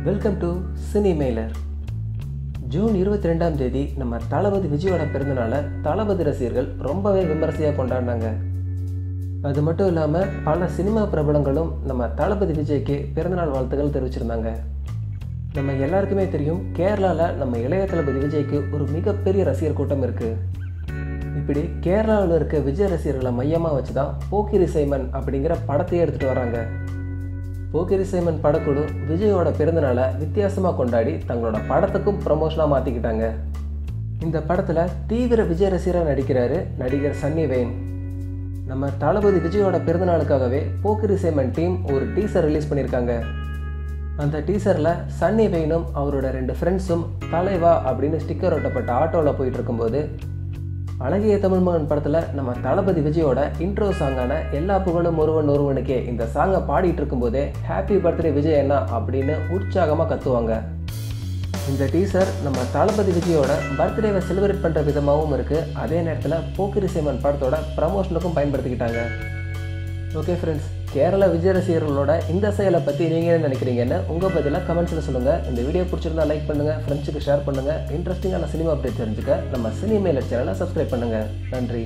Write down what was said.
Welcome to Cinemailer. June 22ஆம் தேதி நம்ம தளபதி விஜயோட பிறந்தநாளை தளபதி ரசிகர்கள் ரொம்பவே விமர்சையாக கொண்டாடினாங்க. அது மட்டும் இல்லாமல் பல சினிமா பிரபலங்களும் நம்ம தளபதி விஜய்க்கு பிறந்தநாள் வாழ்த்துக்கள் தெரிவிச்சிருந்தாங்க. நம்ம எல்லாருக்குமே தெரியும், கேரளாவில் நம்ம இளைய தளபதி விஜய்க்கு ஒரு மிகப்பெரிய ரசிகர் கூட்டம் இருக்குது. இப்படி கேரளாவில் இருக்க விஜய் ரசிகர்களை மையமாக வச்சு தான் போக்கிரி சைமன் அப்படிங்கிற படத்தையே எடுத்துகிட்டு வராங்க. போக்கிரி சைமன் படக்குழு விஜயோட பிறந்தநாளை வித்தியாசமாக கொண்டாடி தங்களோட படத்துக்கும் ப்ரமோஷனாக மாற்றிக்கிட்டாங்க. இந்த படத்தில் தீவிர விஜய் ரசிகராக நடிக்கிறாரு நடிகர் சன்னி வெயின். நம்ம தளபதி விஜயோட பிறந்தநாளுக்காகவே போக்கிரி சைமன் டீம் ஒரு டீசர் ரிலீஸ் பண்ணியிருக்காங்க. அந்த டீசரில் சன்னி வெயினும் அவரோட 2 ஃப்ரெண்ட்ஸும் தலைவா அப்படின்னு ஸ்டிக்கர் ஒட்டப்பட்ட ஆட்டோவில் போயிட்டு இருக்கும்போது, அழகிய தமிழ் மகன் படத்தில் நம்ம தளபதி விஜயோட இன்ட்ரோ சாங்கான எல்லா புகழும் ஒருவன் ஒருவனுக்கே இந்த சாங்கை பாடிட்டு இருக்கும்போதே ஹாப்பி பர்த்டே விஜய் அண்ணா அப்படின்னு உற்சாகமாக கத்துவாங்க. இந்த டீசர் நம்ம தளபதி விஜயோட பர்த்டேவை செலிப்ரேட் பண்ணுற விதமாகவும் இருக்குது. அதே நேரத்தில் போக்கிரி சைமன் படத்தோட ப்ரமோஷனுக்கும் பயன்படுத்திக்கிட்டாங்க. ஓகே ஃப்ரெண்ட்ஸ், கேரளா விஜய் ரசிகர்களோட இந்த செயலை பற்றி நீங்கள் என்ன நினைக்கிறீங்கன்னு உங்கள் பதிலாக கமெண்ட்ஸில் சொல்லுங்கள். இந்த வீடியோ பிடிச்சிருந்தா லைக் பண்ணுங்கள், ஃப்ரெண்ட்ஸுக்கு ஷேர் பண்ணுங்கள். இன்ட்ரெஸ்டிங்கான சினிமா அப்டேட் தெரிஞ்சுக்க நம்ம சினிமெய்லர் சேனலை சப்ஸ்கிரைப் பண்ணுங்கள். நன்றி.